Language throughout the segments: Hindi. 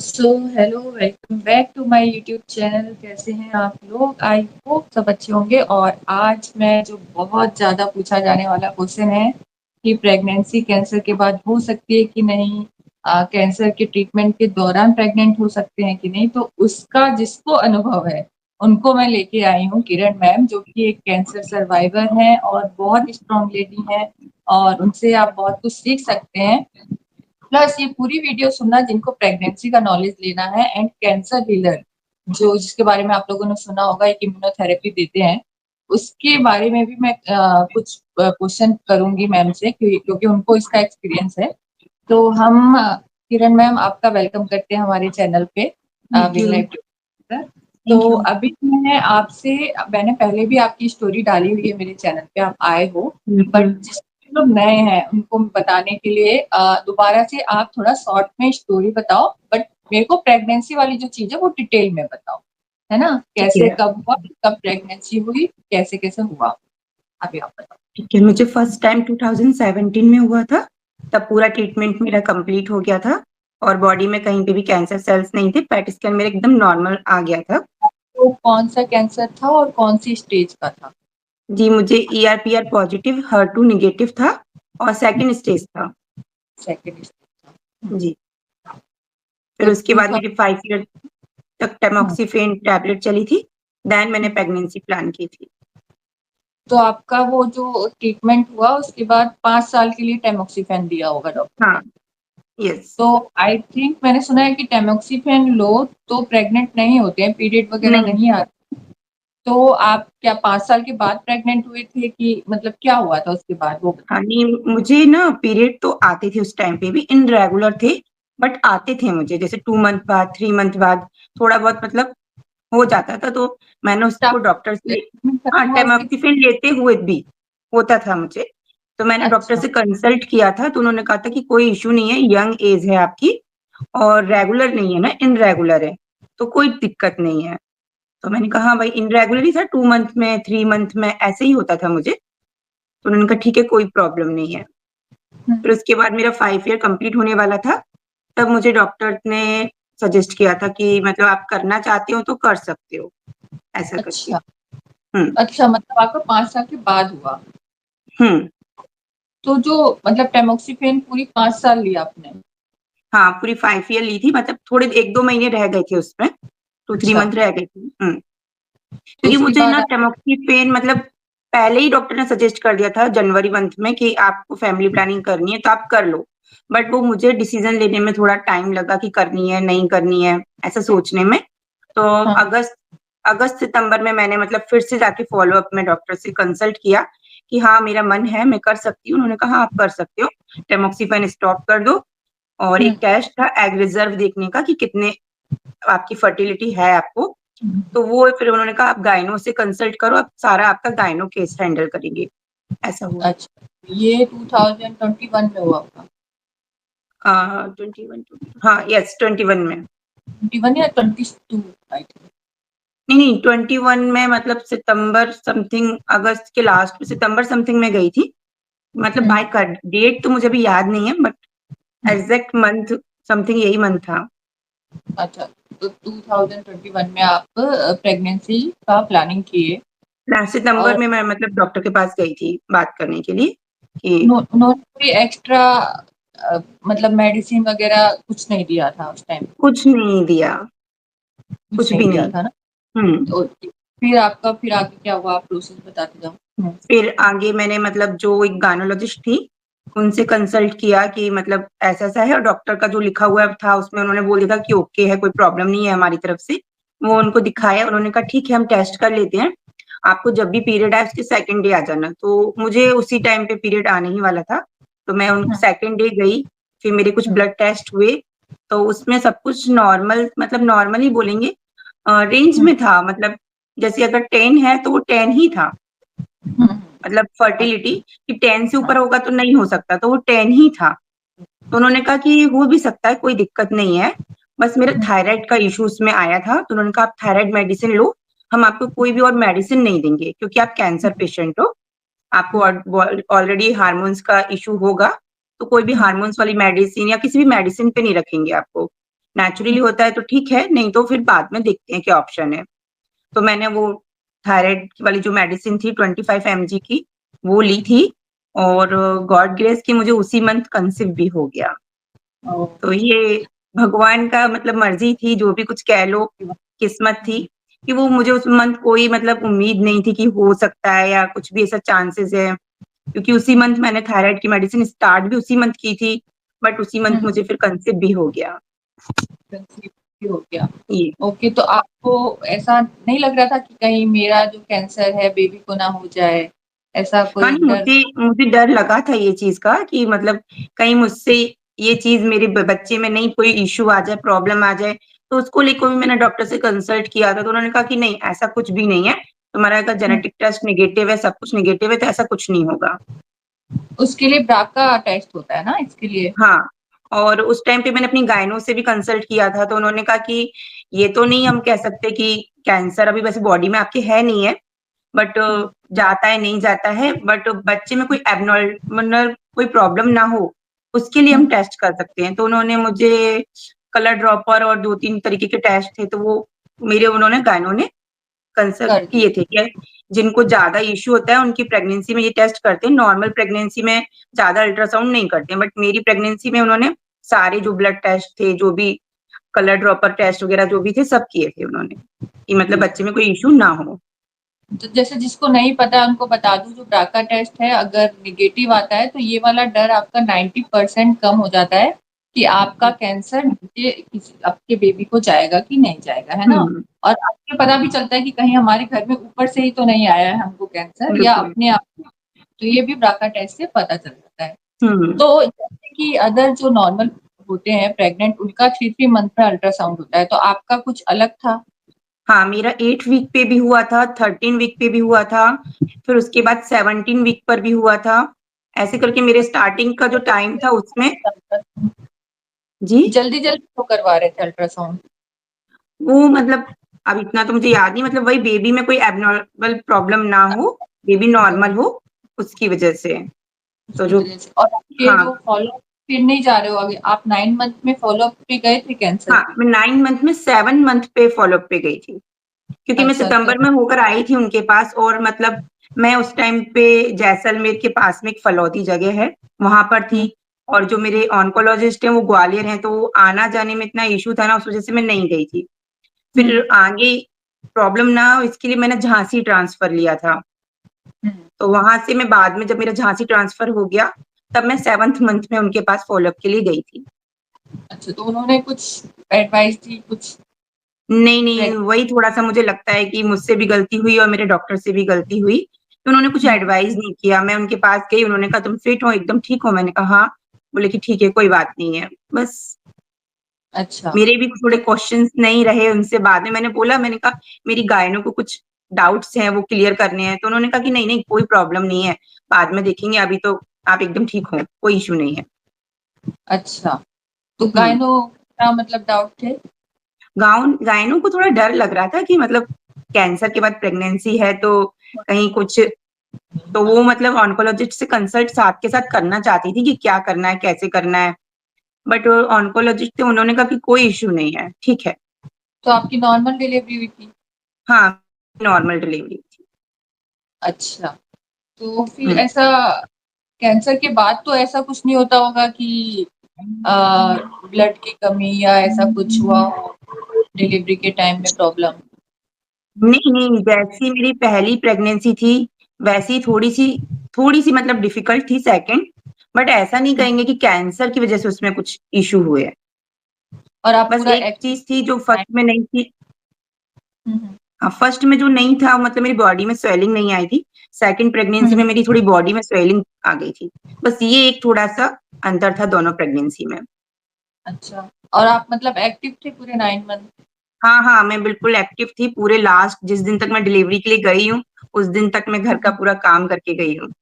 Hello, welcome back to my YouTube channel. कैसे हैं आप लोग? आई होप सब अच्छे होंगे। और आज मैं जो बहुत ज़्यादा पूछा जाने वाला क्वेश्चन है कि प्रेगनेंसी कैंसर के बाद हो सकती है कि नहीं, कैंसर के ट्रीटमेंट के दौरान प्रेग्नेंट हो सकते हैं कि नहीं, तो उसका जिसको अनुभव है उनको मैं लेके आई हूँ किरण मैम, जो कि एक कैंसर सर्वाइवर हैं और बहुत स्ट्रॉन्ग लेडी हैं और उनसे आप बहुत कुछ सीख सकते हैं। प्लस ये पूरी वीडियो सुनना जिनको प्रेगनेंसी का नॉलेज लेना है, एंड कैंसर हीलर जो जिसके बारे में आप लोगों ने सुना होगा, एक इम्यूनोथेरेपी देते हैं, उसके बारे में भी मैं कुछ क्वेश्चन करूंगी मैम से, क्योंकि उनको इसका एक्सपीरियंस है। तो हम किरण मैम आपका वेलकम करते हैं हमारे चैनल पे, थैंक विल यू। लाइफ। तो थैंक यू। अभी मैं आपसे, मैंने पहले भी आपकी स्टोरी डाली हुई है मेरे चैनल पे, आप आए हो। बट बिल्कुल। जिस लोग नए हैं उनको बताने के लिए दोबारा से आप थोड़ा शॉर्ट में स्टोरी बताओ, बट मेरे को प्रेगनेंसी वाली जो चीज है वो डिटेल में बताओ, है ना? ठीक कैसे, है। कब हुआ, कब प्रेगनेंसी हुई, कैसे कैसे हुआ, अभी आप बताओ। ठीक है, मुझे फर्स्ट टाइम 2017 में हुआ था। तब पूरा ट्रीटमेंट मेरा कंप्लीट हो गया था और बॉडी में कहीं पे भी कैंसर सेल्स नहीं थे। पैट स्कैन मेरा एकदम नॉर्मल आ गया था। तो कौन सा कैंसर था और कौन सी स्टेज का था? जी, मुझे ER PR positive HER2 negative था और सेकंड स्टेज था। सेकेंड स्टेज था। जी। फिर तो उसके बाद मेरी 5 ईयर तक टैमोक्सिफेन टैबलेट चली थी। देन मैंने प्रेगनेंसी प्लान की थी। तो आपका वो जो ट्रीटमेंट हुआ उसके बाद 5 साल के लिए टेमोक्सिफेन दिया होगा डॉक्टर हाँ। ने। यस। तो आई थिंक मैंने सुना है कि टेमोक्सिफेन लो तो प्रेग्नेंट नहीं होते हैं, पीरियड वगैरह नहीं। नहीं आते। तो आप क्या 5 साल के बाद प्रेग्नेंट हुए थे, कि मतलब क्या हुआ था उसके बाद, वो बताओ। हाँ, नहीं, मुझे ना पीरियड तो आते थे उस टाइम पे भी, इनरेगुलर थे, बट आते थे मुझे, जैसे 2 मंथ बाद, 3 मंथ बाद थोड़ा बहुत मतलब हो जाता था। तो मैंने उसको डॉक्टर से, हाँ, खत्म हुआ उसके टेमोक्सिफेन लेते हुए भी होता था मुझे। तो मैंने डॉक्टर अच्छा। से कंसल्ट किया था, तो उन्होंने कहा था कि कोई इश्यू नहीं है, यंग एज है आपकी और रेगुलर नहीं है ना, इनरेगुलर है, तो कोई दिक्कत नहीं है। तो मैंने कहा हाँ भाई, इनरेगुलर ही था, 2 मंथ में, 3 मंथ में ऐसे ही होता था मुझे। तो उन्होंने कहा ठीक है, कोई प्रॉब्लम नहीं है। फिर उसके बाद मेरा 5 ईयर कंप्लीट होने वाला था। तब मुझे डॉक्टर ने सजेस्ट किया था कि मतलब आप करना चाहते हो तो कर सकते हो, ऐसा करके। अच्छा। हुँ, अच्छा, मतलब आपका 5 साल के बाद हुआ। हुँ। तो जो मतलब टेमोक्सिफेन पूरी 5 साल लिया आपने? हाँ, पूरी 5 ईयर ली थी, मतलब थोड़े 1-2 महीने रह गए थे उसमें, 2-3 अच्छा। मंथ रह गए थे। क्योंकि उसके मुझे बाद ना टैमोक्सिफेन मतलब पहले ही डॉक्टर ने सजेस्ट कर दिया था जनवरी मंथ में कि आपको फैमिली प्लानिंग करनी है तो आप कर लो। बट वो मुझे डिसीजन लेने में थोड़ा टाइम लगा कि करनी है, नहीं करनी है, ऐसा सोचने में। तो हाँ। अगस्त अगस्त सितंबर में मैंने मतलब फिर से जाके फ़ॉलो अप में डॉक्टर से कंसल्ट किया कि हाँ, मेरा मन है, मैं कर सकती हूँ। उन्होंने कहा, "हाँ, आप कर सकते हो। टैमोक्सिफेन स्टॉप कर दो।" और हुँ, एक टेस्ट था एग रिज़र्व देखने का कि कितने आपकी फर्टिलिटी है आपको। हुँ। तो वो फिर उन्होंने कहा, "आप गायनो से कंसल्ट करो, अब सारा आपका गायनो केस हैंडल करेंगे।" ऐसा हुआ। अच्छा, ये 2021 में हुआ होगा। 21 हाँ, यस 21 में। 21 या 22 आई थिंक। नहीं, नहीं, 21 में मतलब सितंबर समथिंग, अगस्त के लास्ट में, सितंबर समथिंग में गई थी। मतलब हुँ, बाय का डेट तो मुझे अभी याद नहीं है, but hmm. Exact month something यही मंथ था। अच्छा, तो 2021 में आप प्रेगनेंसी का प्लानिंग किए। लास्ट सितंबर और में मैं मतलब डॉक्टर के पास गई थी बात करने के लिए कि उन्होंने कोई एक्स्ट्रा मतलब मेडिसिन वगैरह कुछ नहीं दिया था उस टाइम? कुछ नहीं दिया, कुछ कुछ नहीं भी दिया नहीं। था ना? हुँ। तो फिर आपका, फिर आगे क्या हुआ, आप प्रोसेस बताते जाओ। हुँ, फिर आगे मैंने मतलब जो एक गायनोलॉजिस्ट थी, उनसे कंसल्ट किया कि मतलब ऐसा-ऐसा है, और डॉक्टर का जो लिखा हुआ था उसमें उन्होंने बोल दिया था कि ओके है, कोई प्रॉब्लम नहीं है हमारी तरफ से। वो उनको दिखाया, उन्होंने कहा ठीक है, हम टेस्ट कर लेते हैं, आपको जब भी पीरियड आए उसके सेकंड डे आ जाना। तो मुझे उसी टाइम पे पीरियड आने ही वाला था, तो मैं उन हुँ, सेकंड डे गई, फिर मेरे कुछ हुँ, ब्लड टेस्ट हुए, तो उसमें सब कुछ नॉर्मल, मतलब नॉर्मल ही बोलेंगे, रेंज हुँ, में था, मतलब जैसे अगर 10 है तो वो 10 ही था। हुँ, हुँ। मतलब फर्टिलिटी अच्छा, कि 10 से ऊपर हाँ, होगा तो नहीं हो सकता, तो वो 10 ही था। तो उन्होंने कहा कि हो भी सकता है, कोई दिक्कत नहीं है, बस मेरा हुँ, थायराइड का इश्यू उसमें आया था, तो उन्होंने कहा आप थायराइड मेडिसिन लो, हम आपको कोई भी और मेडिसिन नहीं देंगे क्योंकि आप कैंसर पेशेंट हो, आपको हुँ, ऑलरेडी हार्मोन्स का इश्यू होगा, तो कोई भी हुँ, हार्मोन्स वाली मेडिसिन या किसी भी मेडिसिन पे नहीं रखेंगे आपको, नेचुरली होता है तो ठीक है, नहीं तो फिर बाद में देखते हैं क्या ऑप्शन है। तो मैंने वो थायराइड वाली जो मेडिसिन थी 25 एमजी की, वो ली थी और गॉड ग्रेस कि मुझे उसी मंथ कंसीव भी हो गया। ओह! तो ये भगवान का मतलब मर्ज़ी थी, जो भी कुछ कह लो, किस्मत थी कि वो मुझे उस मंथ कोई मतलब उम्मीद नहीं थी कि हो सकता है या कुछ भी ऐसा चांसेस है, क्योंकि उसी मंथ मैंने थायराइड की मेडिसिन स्टार्ट भी उसी मंथ की थी, बट उसी मंथ हुँ, मुझे फिर कंसीव भी हो गया। कंसीव भी हो गया। ये ओके, तो आपको ऐसा नहीं लग रहा था कि कहीं मेरा जो कैंसर है बेबी को ना हो जाए? ऐसा हाँ, कोई नहीं डर? मुझे मुझे डर लगा था ये चीज़ का कि मतलब कहीं मुझसे ये चीज़ मेरे ब बच्चे में नहीं कोई इश्यू आ जाए, प्रॉब्लम आ जाए, तो उसको लेकर भी मैंने डॉक्टर से कंसल्ट किया था, तो उन्होंने कहा कि नहीं ऐसा कुछ भी नहीं है, तुम्हारा अगर हुँ, जेनेटिक टेस्ट नेगेटिव है, सब कुछ नेगेटिव है, तो ऐसा कुछ नहीं होगा। उसके लिए ब्राका टेस्ट होता है ना इसके लिए? हाँ, और उस टाइम पे मैंने अपनी गायनो से भी कंसल्ट किया था, तो उन्होंने कहा कि ये तो नहीं हम कह सकते कि कैंसर अभी वैसे बॉडी में आपके है नहीं है, बट हुँ, जाता है, नहीं जाता है, बट बच्चे में कोई एब्नॉर्मल कोई प्रॉब्लम ना हो, उसके लिए हुँ, हम टेस्ट कर सकते हैं। तो उन्होंने मुझे कलर ड्रॉपर और 2-3 तरीके के टेस्ट थे, तो वो मेरे उन्होंने गायनो ने कंसल्ट कर दी। किए थे कि जिनको ज़्यादा इश्यू होता है, उनकी प्रेगनेंसी में ये टेस्ट करते हैं, नॉर्मल प्रेगनेंसी में ज़्यादा अल्ट्रासाउंड नहीं करते हैं, बट मेरी प्रेगनेंसी में उन्होंने सारे जो ब्लड टेस्ट थे, जो भी कलर ड्रॉपर टेस्ट वगैरह जो भी थे, सब किए थे उन्होंने, कि मतलब बच्चे में कोई इश्यू ना हो। तो जैसे जिसको नहीं पता उनको बता दूँ जो ब्राका टेस्ट है अगर नेगेटिव आता है तो ये वाला डर आपका 90% कम हो जाता है कि आपका कैंसर नीचे किसी आपके बेबी को जाएगा कि नहीं जाएगा, है ना? हुँ, और आपको पता भी चलता है कि कहीं हमारे घर में ऊपर से ही तो नहीं आया है हमको कैंसर या बिल्कुल। अपने आप को। तो ये भी ब्राका टेस्ट से पता चल जाता है। हुँ। तो जैसे कि अदर जो नॉर्मल होते हैं प्रेग्नेंट उनका 3-3 मंथ में अल्ट्रासाउंड होता है, तो आपका कुछ अलग था? हाँ, मेरा 8 वीक पे भी हुआ था, 13 वीक पे भी हुआ था, फिर उसके बाद 17 वीक पर भी हुआ था। ऐसे करके मेरे स्टार्टिंग का जो टाइम था उसमें जी? जल्दी-जल्दी क्यों करवा रहे थे अल्ट्रासाउंड? वो मतलब अब इतना तो मुझे याद नहीं मतलब वही बेबी में कोई एब्नॉर्मल प्रॉब्लम ना हो, बेबी नॉर्मल हो, उसकी वजह से। तो उसकी जो वजह से और आपके हाँ, जो फ़ॉलो-अप फिर नहीं जा रहे हो आगे, आप 9 मंथ में फ़ॉलो-अप पे गए थे कैंसर हाँ, के? मैं 9 मंथ में 7 मंथ पे फ़ॉलो-अप पे गई थी। क्योंकि मैं अच्छा तो सितंबर में होकर आई थी उनके पास और मतलब मैं उस टाइम पे जैसलमेर के पास में एक फलौदी जगह है, वहाँ पर थी हुँ, और जो मेरे ऑन्कोलॉजिस्ट हैं वो ग्वालियर हैं, तो आना-जाने में इतना इश्यू था ना उस वज़ह से मैं नहीं गई थी। हुँ, फिर आगे प्रॉब्लम ना हो इसके लिए मैंने झांसी ट्रांसफ़र लिया था। हुँ। तो वहाँ से मैं बाद में जब मेरा झांसी ट्रांसफ़र हो गया, तब मैं 7th मंथ में उनके पास फ़ॉलो-अप के लिए गई थी। अच्छा तो उन्होंने कुछ एडवाइस दी कुछ नहीं, नहीं, प्रेग वही थोड़ा-सा मुझे लगता है कि मुझसे भी गलती हुई और मेरे डॉक्टर से भी गलती हुई, तो उन्होंने कुछ हुँ, एडवाइस नहीं किया। मैं उनके पास गई, उन्होंने कहा, "तुम फिट हो, एकदम ठीक हो?" मैंने कहा, "हाँ।" बोले कि, "ठीक है, कोई बात नहीं है।" बस अच्छा मेरे भी थोड़े तो क्वेश्चन्स नहीं रहे उनसे बाद में मैंने बोला, मैंने कहा, "मेरी गायनो को कुछ डाउट्स हैं, वो क्लियर करने हैं।" तो उन्होंने कहा कि, "नहीं, नहीं, कोई प्रॉब्लम नहीं है, बाद में देखेंगे, अभी तो आप एकदम ठीक हो, कोई इश्यू नहीं है।" अच्छा, तो हुँ। गायनो का मतलब डाउट थे? गायनों को थोड़ा डर लग रहा था कि मतलब कैंसर के बाद प्रेगनेंसी है तो कहीं कुछ तो वो मतलब ऑन्कोलॉजिस्ट से कंसल्ट साथ के साथ करना चाहती थी कि क्या करना है, कैसे करना है। बट ऑन्कोलॉजिस्ट थे उन्होंने कहा कि कोई इश्यू नहीं है, ठीक है। तो आपकी नॉर्मल डिलीवरी हुई थी? हाँ, नॉर्मल डिलीवरी थी। अच्छा, तो फिर हुँ। ऐसा कैंसर के बाद तो ऐसा कुछ नहीं होता होगा कि अ, ब्लड की कमी या ऐसा कुछ हुआ हो डिलीवरी के टाइम में प्रॉब्लम? नहीं, नहीं, जैसी मेरी पहली प्रेगनेंसी थी, वैसी थोड़ी-सी मतलब डिफ़िकल्ट थी सेकंड, बट ऐसा नहीं हुँ, कहेंगे कि कैंसर की वज़ह से उसमें कुछ इश्यू हुए हैं। और आप बस पूरा एक एक्टिव चीज़ थी जो फर्स्ट में नहीं थी हुँ, हुँ। फर्स्ट में जो नहीं था मतलब मेरी बॉडी में स्वेलिंग नहीं आई थी। सेकंड हुँ, प्रेगनेंसी में हुँ। मेरी थोड़ी बॉडी में स्वेलिंग आ गई थी। बस ये एक थोड़ा-सा अंतर था दोनों प्रेगनेंसी में। अच्छा, और आप मतलब एक्टिव थे पूरे 9 मंथ? हाँ, हाँ, मैं बिल्कुल एक्टिव थी पूरे लास्ट जिस दिन तक मैं डिलीवरी के लिए गई हूँ, उस दिन तक मैं घर का हुँ, पूरा काम करके गई हूँ।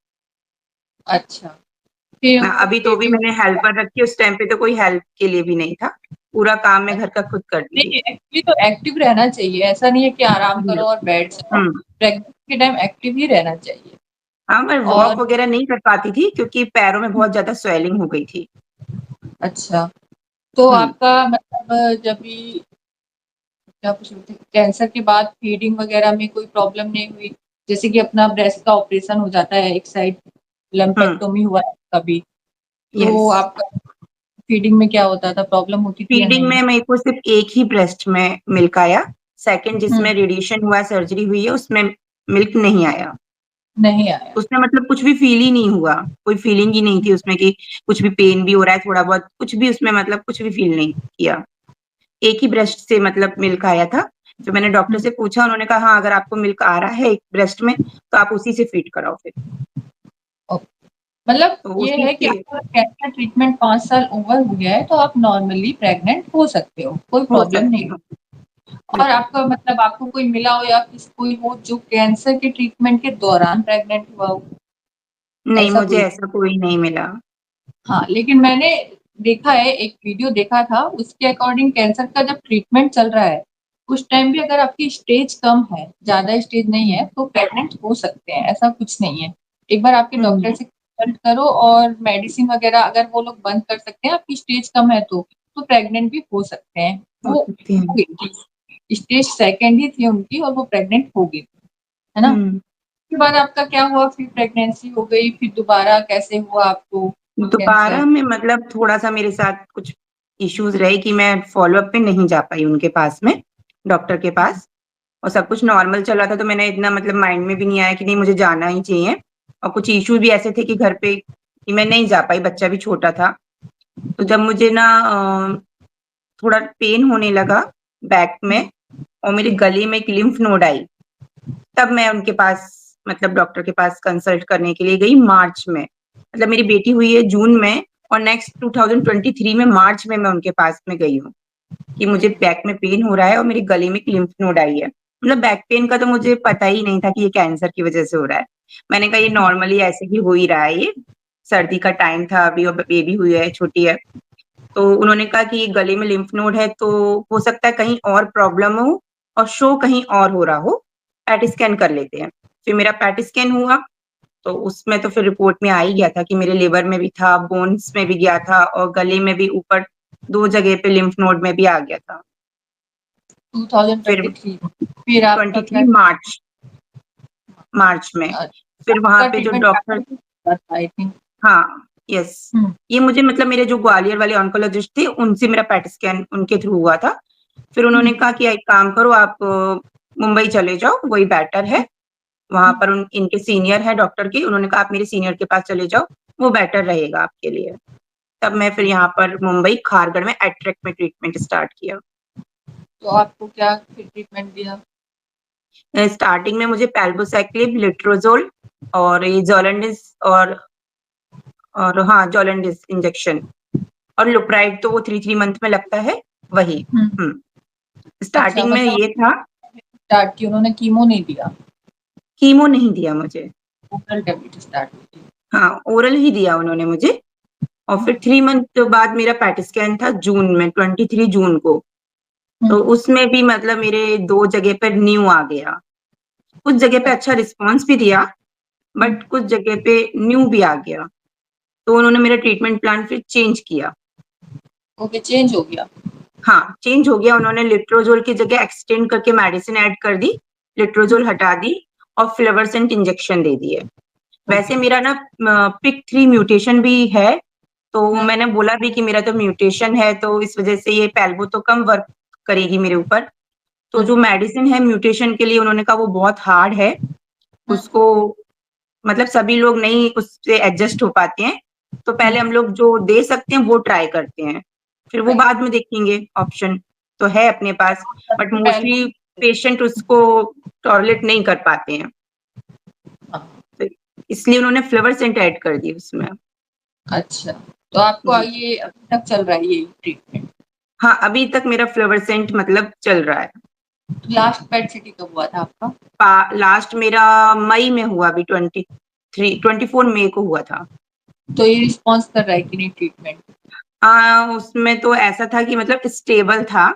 अच्छा, फिर हाँ, वो अभी तो भी बेबी मैंने हेल्पर रखी है, उस टाइम पे तो कोई हेल्प के लिए भी नहीं था। पूरा काम मैं घर का खुद करती थी। नहीं, एक्चुअली तो एक्टिव रहना चाहिए, ऐसा नहीं है कि आराम हुँ, करो और बैठ जाओ। हुँ। प्रेग्नेंसी के टाइम एक्टिव ही रहना चाहिए हाँ, मैं वॉक और वगैरह नहीं कर पाती थी क्योंकि पैरों में बहुत ज़्यादा स्वेलिंग हो गई थी। अच्छा, तो हुँ। आपका मतलब जब भी क्या पूछ रहे थे, कैंसर के बाद फीडिंग वगैरह में कोई प्रॉब्लम नहीं हुई? जैसे कि अपना ब्रेस्ट का ऑपरेशन हो जाता है, एक साइड लम्पेक्टोमी हुआ है कभी, यस। तो आपका फीडिंग में क्या होता था, प्रॉब्लम होती थी या फीडिंग नहीं? में मेरे को सिर्फ एक ही ब्रेस्ट में मिल्क आया। सेकंड हुँ, जिसमें रेडिएशन हुआ, सर्जरी हुई है, उसमें मिल्क नहीं आया। नहीं आया। उसमें मतलब कुछ भी फ़ील ही नहीं हुआ, कोई फीलिंग ही नहीं थी उसमें कि कुछ भी पेन भी हो रहा है थोड़ा बहुत, कुछ भी उसमें मतलब कुछ भी फ़ील नहीं किया। एक ही ब्रेस्ट से मतलब मिल्क आया था। फिर मैंने डॉक्टर हुँ, से पूछा, उन्होंने कहा हाँ, अगर आपको मिल्क आ रहा है एक ब्रेस्ट में, तो आप उसी से फीड कराओ फिर। ओके। मतलब तो ये उसी है कि से आपका कैंसर ट्रीटमेंट 5 साल ओवर हो गया है, तो आप नॉर्मली प्रेग्नेंट हो सकते हो, कोई हो प्रॉब्लम सकती नहीं। हूँ, और बिल्कुल। आपका मतलब आपको कोई मिला हो या किसी कोई हो जो कैंसर के ट्रीटमेंट के दौरान प्रेग्नेंट हुआ हो, नहीं, ऐसा मुझे कोई? ऐसा कोई नहीं मिला। हाँ, लेकिन मैंने देखा है, एक वीडियो देखा था, उसके अकॉर्डिंग कैंसर का जब ट्रीटमेंट चल रहा है, उस टाइम भी अगर आपकी स्टेज कम है, ज़्यादा स्टेज नहीं है, तो प्रेग्नेंट हो सकते हैं, ऐसा कुछ नहीं है। एक बार आपके डॉक्टर हुँ, से कंसल्ट करो, और मेडिसिन वगैरह अगर वो लोग बंद कर सकते हैं, आपकी स्टेज कम है तो प्रेग्नेंट भी हो सकते हैं। हो वो सकती हो हैं। गई थी, स्टेज सेकंड ही थी उनकी और वो प्रेग्नेंट हो गई, है ना? हुँ। उसके बाद आपका क्या हुआ, फिर प्रेगनेंसी हो गई, फिर दोबारा कैसे हुआ आपको कैंसर? दोबारा में मतलब थोड़ा-सा मेरे साथ कुछ इश्यूज़ रहे कि मैं फ़ॉलो-अप पे नहीं जा पाई उनके पास में, डॉक्टर के हुँ, पास। और सब कुछ नॉर्मल चल रहा था, तो मैंने इतना मतलब माइंड में भी नहीं आया कि नहीं मुझे जाना ही चाहिए। और कुछ इश्यू भी ऐसे थे कि घर पे कि मैं नहीं जा पाई, बच्चा भी छोटा था। तो जब मुझे ना थोड़ा पेन होने लगा बैक हुँ, में और मेरे गले में एक लिम्फ नोड आई, तब मैं उनके पास मतलब डॉक्टर के पास कंसल्ट करने के लिए गई मार्च में। मतलब मेरी बेटी हुई है जून में और नेक्स्ट 2023 में मार्च में मैं उनके पास में गई हूँ। कि मुझे बैक में पेन हो रहा है और मेरे गले में एक लिम्फ नोड आई है। मतलब बैक पेन का तो मुझे पता ही नहीं था कि ये कैंसर की वज़ह से हो रहा है। मैंने कहा ये हुँ, नॉर्मली ऐसे ही हो ही रहा है ये, सर्दी का टाइम था अभी और बेबी हुई है, छोटी है। तो उन्होंने कहा कि ये गले में लिम्फ नोड है तो हो सकता है कहीं और प्रॉब्लम हो और शो कहीं और हो रहा हो, पैट स्कैन कर लेते हैं। फिर मेरा पैट स्कैन हुआ, तो उसमें तो फिर रिपोर्ट में आ ही गया था कि मेरे लिवर में भी था, बोन्स में भी गया था और गले में भी ऊपर 2 जगह पे लिम्फ नोड में भी आ गया था। फिर 2023 फिर आपका क्या? 23 मार्च मार्च में, फिर वहाँ आपका पे जो ट्रीटमेंट डॉक्टर आई थिंक। हाँ, यस। हुँ, ये मुझे मतलब मेरे जो ग्वालियर वाले ऑन्कोलॉजिस्ट थे, उनसे मेरा पैट स्कैन उनके थ्रू हुआ था। फिर हुँ, उन्होंने कहा कि एक काम करो आप मुंबई चले जाओ, वही बेटर है। वहाँ हुँ, पर उन इनके सीनियर हैं डॉक्टर के, उन्होंने कहा आप मेरे सीनियर के पास चले जाओ, वो बेटर रहेगा आपके लिए। तब मैं फिर यहाँ पर मुंबई खारगढ़ में एट्रेक में ट्रीटमेंट स्टार्ट किया। तो आपको क्या फिर ट्रीटमेंट दिया? स्टार्टिंग में मुझे पैल्बोसाइक्लिब, लेट्रोज़ोल और ये ज़ोलंडिस और हाँ, ज़ोलंडिस इंजेक्शन और लुप्राइड तो वो 3-3 मंथ में लगता है, वही। हुँ, हुँ, अच्छा, स्टार्टिंग में मतलब ये था, स्टार्ट की उन्होंने कीमो नहीं दिया, कीमो नहीं दिया मुझे। ओरल टैबलेट स्टार्ट हुई थी। हाँ, ओरल ही दिया उन्होंने मुझे और हुँ, फिर 3 मंथ बाद मेरा पैट स्कैन था जून में, 23 जून को। हुँ, तो उसमें भी मतलब मेरे 2 जगह पर न्यू आ गया। कुछ जगह पे अच्छा अच्छा, रिस्पॉन्स भी दिया, हुँ, बट कुछ जगह पे न्यू भी आ गया। तो उन्होंने मेरा ट्रीटमेंट प्लान फिर चेंज किया। ओके, चेंज हो गया। हाँ, चेंज हो गया, उन्होंने लिट्रोज़ोल की जगह एक्सटेंड करके मेडिसिन ऐड कर दी, हुँ, लिट्रोज़ोल हटा दी और फ्लोरेसेंट इंजेक्शन दे दिए। वैसे ओके, मेरा ना पिक3 म्यूटेशन भी है, तो हाँ, मैंने बोला भी कि मेरा तो म्यूटेशन है, तो इस वज़ह से ये पैल्बो तो कम वर्क करेगी मेरे ऊपर। तो हुँ, जो मेडिसिन है म्यूटेशन के लिए उन्होंने कहा वो बहुत हार्ड है, हुँ, उसको मतलब सभी लोग नहीं उससे एडजस्ट हो पाते हैं, तो हुँ, पहले हम लोग जो दे सकते हैं वो ट्राई करते हैं, फिर वो राइट। बाद में देखेंगे ऑप्शन तो है अपने पास, बट सबसे पहले मोस्टली पेशेंट उसको टॉलरेट नहीं कर पाते हैं, हाँ, तो इसलिए उन्होंने फ्लोरेसेंट ऐड कर दी उसमें। अच्छा, तो आपको जी। ये अभी तक चल रहा है ये ट्रीटमेंट? हाँ, अभी तक मेरा फ्लोरेसेंट मतलब चल रहा है। लास्ट पेट सिटी कब हुआ था आपका? लास्ट मेरा मई में हुआ अभी 24 मई को हुआ था। तो ये रिस्पॉन्स कर रहा है कि नहीं ट्रीटमेंट? उसमें तो ऐसा था कि मतलब स्टेबल था,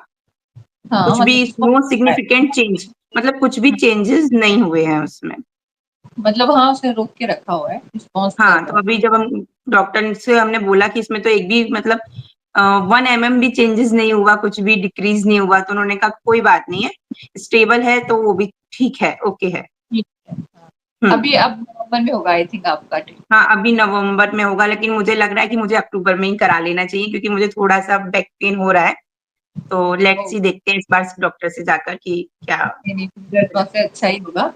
हाँ, कुछ भी मतलब रिस्पॉन्स नो कर रहा सिग्निफिकेंट चेंज मतलब कुछ भी है। चेंजेस नहीं हुए हैं उसमें। मतलब हाँ, उसने रोक के रखा हुआ है, रिस्पॉन्स कर हाँ, रहा तो है। अभी जब हम डॉक्टर से हमने बोला कि इसमें तो एक भी मतलब 1 mm भी चेंजेस नहीं हुआ, कुछ भी डिक्रीज़ नहीं हुआ, तो उन्होंने कहा कोई बात नहीं है, स्टेबल है तो वो भी ठीक है, ओके है। ठीक है, हाँ। हुँ। अभी अब नवंबर में होगा आई थिंक आपका टेस्ट। हाँ, अभी नवंबर में होगा, लेकिन मुझे लग रहा है कि मुझे अक्टूबर में ही करा लेना चाहिए क्योंकि मुझे थोड़ा-सा बैक पेन हो रहा है। तो लेट्स ओह! सी, देखते हैं इस बार डॉक्टर से जाकर कि क्या। नहीं, नहीं, फिंगर क्रॉस है, अच्छा ही होगा।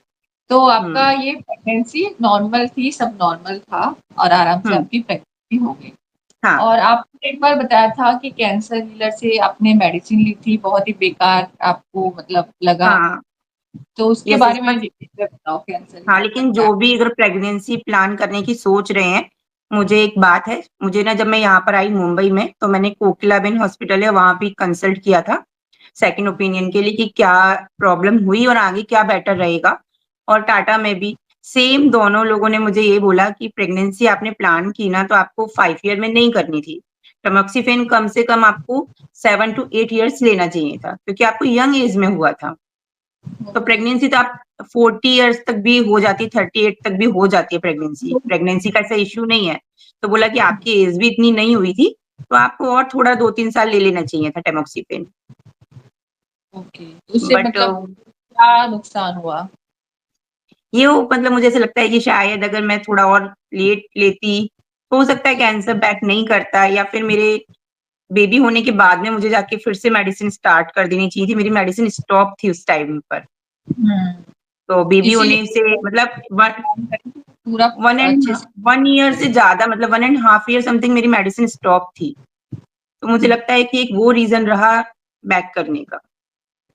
तो आपका हुँ, ये प्रेगनेंसी नॉर्मल थी, सब नॉर्मल था और आराम से हुँ, आपकी प्रेगनेंसी हो गई। हाँ, और आपने एक बार बताया था कि कैंसर हीलर से आपने मेडिसिन ली थी, बहुत ही बेकार आपको मतलब लगा। हाँ, तो उसके यस, यस बारे में बट डिटेल में बताओ कैंसर हाँ, हीलर का लेकिन क्या जो है? भी अगर प्रेगनेंसी प्लान करने की सोच रहे हैं, मुझे एक बात है, मुझे ना जब मैं यहाँ पर आई मुंबई में, तो मैंने कोकिलाबेन हॉस्पिटल है, वहाँ भी कंसल्ट किया था, सेकंड ओपिनियन के लिए कि क्या प्रॉब्लम हुई और आगे क्या बेटर रहेगा। और टाटा में भी सेम दोनों लोगों ने मुझे ये बोला कि प्रेगनेंसी आपने प्लान की ना, तो आपको 5 ईयर में नहीं करनी थी। टमोक्सिफ़ेन कम से कम आपको 7 टू 8 इयर्स लेना चाहिए था, क्योंकि आपको यंग एज में हुआ था। तो ओके। प्रेगनेंसी तो आप 40 इयर्स तक भी हो जाती है, 38 तक भी हो जाती है प्रेगनेंसी। प्रेगनेंसी का ऐसा इश्यू नहीं है। तो बोला कि आपकी एज भी इतनी नहीं हुई थी, तो आपको और थोड़ा 2-3 साल ले लेना चाहिए था टैमोक्सिफ़ेन। ओके, उससे बट मतलब क्या नुकसान हुआ? ये वो मतलब मुझे ऐसा लगता है कि शायद अगर मैं थोड़ा और लेट लेती, हो सकता है कैंसर बैक नहीं करता, या फिर मेरे बेबी होने के बाद में मुझे जाके फिर से मेडिसिन स्टार्ट कर देनी चाहिए थी। मेरी मेडिसिन स्टॉप थी उस टाइम पर। हुँ, तो बेबी होने इसीलिए से मतलब वन प्लान करें कि पूरा 1 एंड अच्छे से। 1 ईयर से ज़्यादा, मतलब 1 एंड हाफ ईयर समथिंग मेरी मेडिसिन स्टॉप थी। तो मुझे लगता है कि एक वो रीज़न रहा बैक करने का।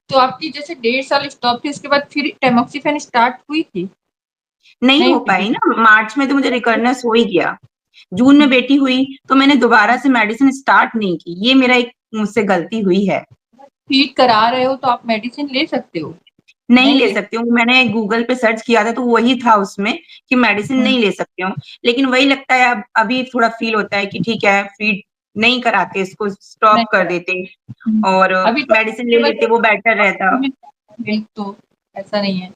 तो आपकी जैसे 1.5 साल स्टॉप थी, उसके बाद फिर टैमोक्सिफ़ेन स्टार्ट हुई थी? नहीं नहीं हो हुई थी? पाई ना, मार्च में तो मुझे रिकरनेंस हो ही गया। जून में बेटी हुई, तो मैंने दोबारा से मेडिसिन स्टार्ट नहीं की। ये मेरा एक मुझसे गलती हुई है। फीड करा रहे हो तो आप मेडिसिन ले सकते हो, नहीं नहीं ले ले सकती हूँ, मैंने गूगल पे सर्च किया था तो वही था उसमें कि मेडिसिन हुँ, नहीं ले सकती हूँ। लेकिन वही लगता है, अब अभी थोड़ा फ़ील होता है कि ठीक है, फीड नहीं कराते, इसको नहीं स्टॉप कर करा। देते हुँ, और अभी तो मेडिसिन ले अवेलेबल लेते, वो बेटर रहता। है मिल्क तो ऐसा नहीं है।